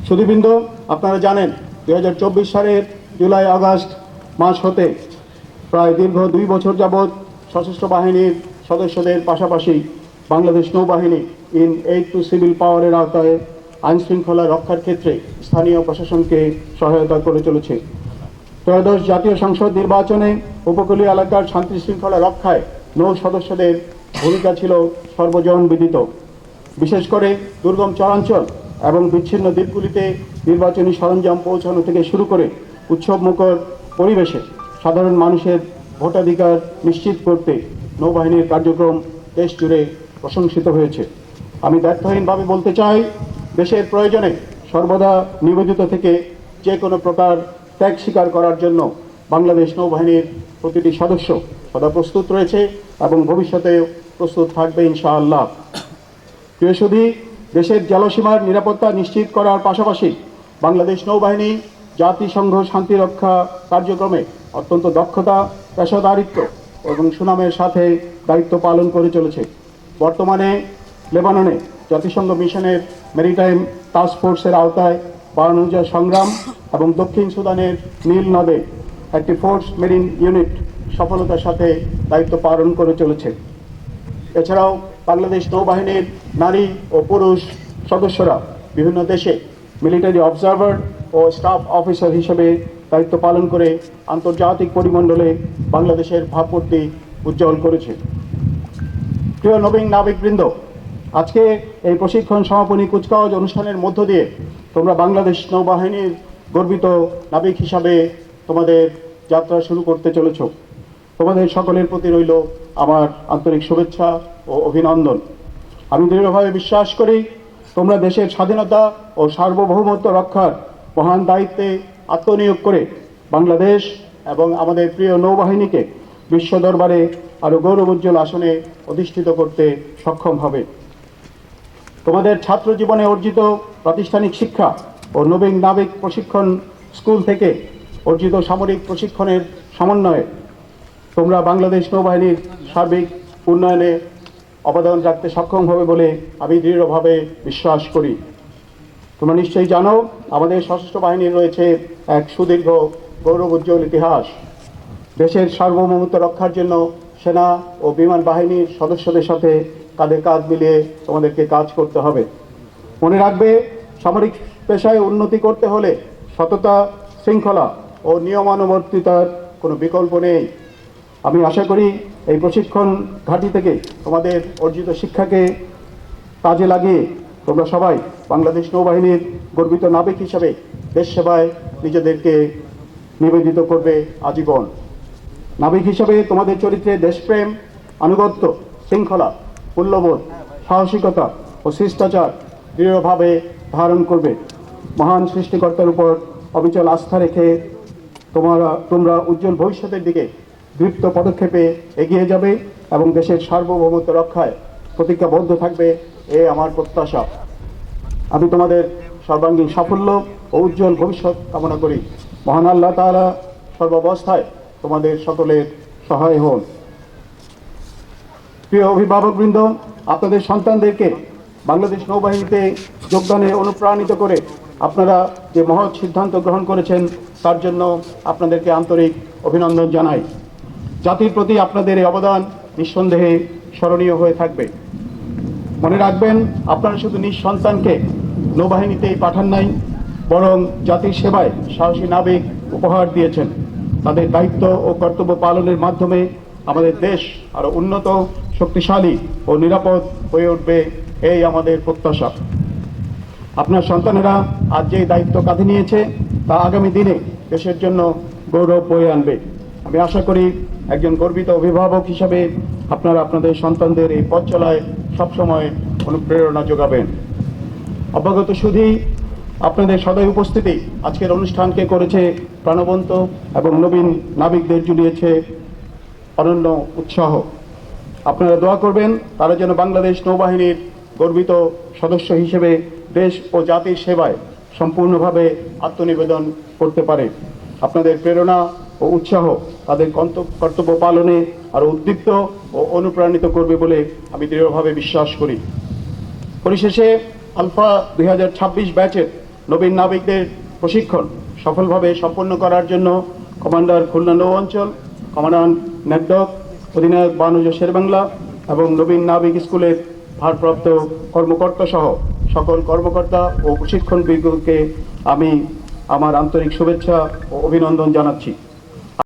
সুধীবৃন্দ, আপনারা জানেন 2024 সালের জুলাই আগস্ট মাস হতে প্রায় দীর্ঘ 2 বছর যাবৎ সশস্ত্র বাহিনীর সদস্যদের পাশাপাশি বাংলাদেশ নৌবাহিনী ইন এইড টু সিভিল পাওয়ারের আওতায় আইনশৃঙ্খলা রক্ষার ক্ষেত্রে স্থানীয় প্রশাসনকে সহায়তা করে চলেছে। ত্রয়োদশ জাতীয় সংসদ নির্বাচনে উপকূলীয় এলাকার শান্তি শৃঙ্খলা রক্ষায় নৌ সদস্যদের ভূমিকা ছিল সর্বজন বিদিত। বিশেষ করে দুর্গম চরাঞ্চল এবং বিচ্ছিন্ন দ্বীপগুলিতে নির্বাচনী সরঞ্জাম পৌঁছানো থেকে শুরু করে উৎসবমুখর পরিবেশে সাধারণ মানুষের ভোটাধিকার নিশ্চিত করতে নৌবাহিনীর কার্যক্রম দেশ জুড়ে প্রশংসিত হয়েছে। আমি ব্যর্থহীনভাবে বলতে চাই, দেশের প্রয়োজনে সর্বদা নিবেদিত থেকে যে কোনো প্রকার ত্যাগ স্বীকার করার জন্য বাংলাদেশ নৌবাহিনীর প্রতিটি সদস্য সদা প্রস্তুত রয়েছে এবং ভবিষ্যতেও প্রস্তুত থাকবে ইনশাআল্লাহ। প্রিয় সুধী, দেশের জলসীমার নিরাপত্তা নিশ্চিত করার পাশাপাশি বাংলাদেশ নৌবাহিনী জাতিসংঘ শান্তিরক্ষা কার্যক্রমে অত্যন্ত দক্ষতা, পেশাদারিত্ব এবং সুনামের সাথে দায়িত্ব পালন করে চলেছে। বর্তমানে লেবাননে জাতিসংঘ মিশনের মেরিটাইম টাস্ক ফোর্সের আওতায় 52 সংগ্রাম এবং দক্ষিণ সুদানের নীল নদে একটি ফোর্স মেরিন ইউনিট সফলতার সাথে দায়িত্ব পালন করে চলেছে। এছাড়াও বাংলাদেশ নৌবাহিনীর নারী ও পুরুষ সদস্যরা বিভিন্ন দেশে মিলিটারি অবজারভার ও স্টাফ অফিসার হিসেবে দায়িত্ব পালন করে আন্তর্জাতিক পরিমণ্ডলে বাংলাদেশের ভাবমূর্তি উজ্জ্বল করেছে। প্রিয় নবীন নাবিকবৃন্দ, আজকে এই প্রশিক্ষণ সমাপনী কুচকাওয়াজ অনুষ্ঠানের মধ্য দিয়ে তোমরা বাংলাদেশ নৌবাহিনীর গর্বিত নাবিক হিসাবে তোমাদের যাত্রা শুরু করতে চলেছ। তোমাদের সকলের প্রতি রইল আমার আন্তরিক শুভেচ্ছা ও অভিনন্দন। আমি দৃঢ়ভাবে বিশ্বাস করি, তোমরা দেশের স্বাধীনতা ও সার্বভৌমত্ব রক্ষার মহান দায়িত্বে আত্মনিয়োগ করে বাংলাদেশ এবং আমাদের প্রিয় নৌবাহিনীকে বিশ্ব দরবারে আরও গৌরবোজ্জ্বল আসনে অধিষ্ঠিত করতে সক্ষম হবে। তোমাদের ছাত্র জীবনে অর্জিত প্রাতিষ্ঠানিক শিক্ষা ও নবীন নাবিক প্রশিক্ষণ স্কুল থেকে অর্জিত সামরিক প্রশিক্ষণের সমন্বয়ে তোমরা বাংলাদেশ নৌবাহিনীর সার্বিক উন্নয়নে অবদান রাখতে সক্ষম হবে বলে আমি দৃঢ়ভাবে বিশ্বাস করি। তোমরা নিশ্চয়ই জানো, আমাদের সশস্ত্র বাহিনীর রয়েছে এক সুদীর্ঘ গৌরবোজ্জ্বল ইতিহাস। দেশের সার্বভৌমত্ব রক্ষার জন্য সেনা ও বিমান বাহিনীর সদস্যদের সাথে কাঁধে কাঁধ মিলিয়ে তোমাদেরকে কাজ করতে হবে। মনে রাখবে, সামরিক পেশায় উন্নতি করতে হলে সততা, শৃঙ্খলা ও নিয়মানুবর্তিতার কোনো বিকল্প নেই। আমি আশা করি এই প্রশিক্ষণ ঘাঁটি থেকে তোমাদের অর্জিত শিক্ষাকে কাজে লাগিয়ে তোমরা সবাই বাংলাদেশ নৌবাহিনীর গর্বিত নাবিক হিসাবে দেশ সেবায় নিজেদেরকে নিবেদিত করবে আজীবন। নাবিক হিসাবে তোমাদের চরিত্রে দেশপ্রেম, আনুগত্য, শৃঙ্খলা, মূল্যবোধ, সাহসিকতা ও শিষ্টাচার দৃঢ়ভাবে ধারণ করবে। মহান সৃষ্টিকর্তার উপর অবিচল আস্থা রেখে তোমরা উজ্জ্বল ভবিষ্যতের দিকে দৃপ্ত পদক্ষেপে এগিয়ে যাবে এবং দেশের সার্বভৌমত্ব রক্ষায় প্রতিজ্ঞাবদ্ধ থাকবে, এ আমার প্রত্যাশা। আমি তোমাদের সর্বাঙ্গীন সাফল্য ও উজ্জ্বল ভবিষ্যৎ কামনা করি। মহান আল্লাহ তাআলা সর্বাবস্থায় তোমাদের সকলের সহায় হন। প্রিয় অভিভাবকবৃন্দ, আপনাদের সন্তানদেরকে বাংলাদেশ নৌবাহিনীতে যোগদানে অনুপ্রাণিত করে আপনারা যে মহৎ সিদ্ধান্ত গ্রহণ করেছেন তার জন্য আপনাদেরকে আন্তরিক অভিনন্দন জানাই। জাতির প্রতি আপনাদের এই অবদান নিঃসন্দেহে স্মরণীয় হয়ে থাকবে। মনে রাখবেন, আপনারা শুধু নিজ সন্তানকে নৌবাহিনীতেই পাঠান নাই, বরং জাতির সেবায় সাহসী নাবিক উপহার দিয়েছেন। তাদের দায়িত্ব ও কর্তব্য পালনের মাধ্যমে আমাদের দেশ আরও উন্নত, শক্তিশালী ও নিরাপদ হয়ে উঠবে, এই আমাদের প্রত্যাশা। আপনার সন্তানেরা আজ যে দায়িত্ব কাঁধে নিয়েছে তা আগামী দিনে দেশের জন্য গৌরব বয়ে আনবে। আমি আশা করি একজন গর্বিত অভিভাবক হিসাবে আপনারা আপনাদের সন্তানদের এই পথ চলায় সবসময় অনুপ্রেরণা যোগাবেন। অব্যাগত সুধী, আপনাদের সদয় উপস্থিতি আজকের অনুষ্ঠানকে করেছে প্রাণবন্ত এবং নবীন নাবিকদের জুড়িয়েছে অনন্য উৎসাহ। আপনারা দোয়া করবেন তারা যেন বাংলাদেশ নৌবাহিনীর গর্বিত সদস্য হিসেবে দেশ ও জাতির সেবায় সম্পূর্ণভাবে আত্মনিবেদন করতে পারে। আপনাদের প্রেরণা ও উৎসাহ তাদের কর্তব্য পালনে আরও উদ্দীপ্ত ও অনুপ্রাণিত করবে বলে আমি দৃঢ়ভাবে বিশ্বাস করি। পরিশেষে আলফা 2026 ব্যাচের নবীন নাবিকদের প্রশিক্ষণ সফলভাবে সম্পন্ন করার জন্য কমান্ডার খুলনা নৌ অঞ্চল, কমান্ডার নেটডক, অধিনায়ক বানুজ শেরবাংলা এবং নবীন নাবিক স্কুলের ভারপ্রাপ্ত কর্মকর্তা সহ সকল কর্মকর্তা ও প্রশিক্ষণ বিভাগকে আমি আমার আন্তরিক শুভেচ্ছা ও অভিনন্দন জানাচ্ছি।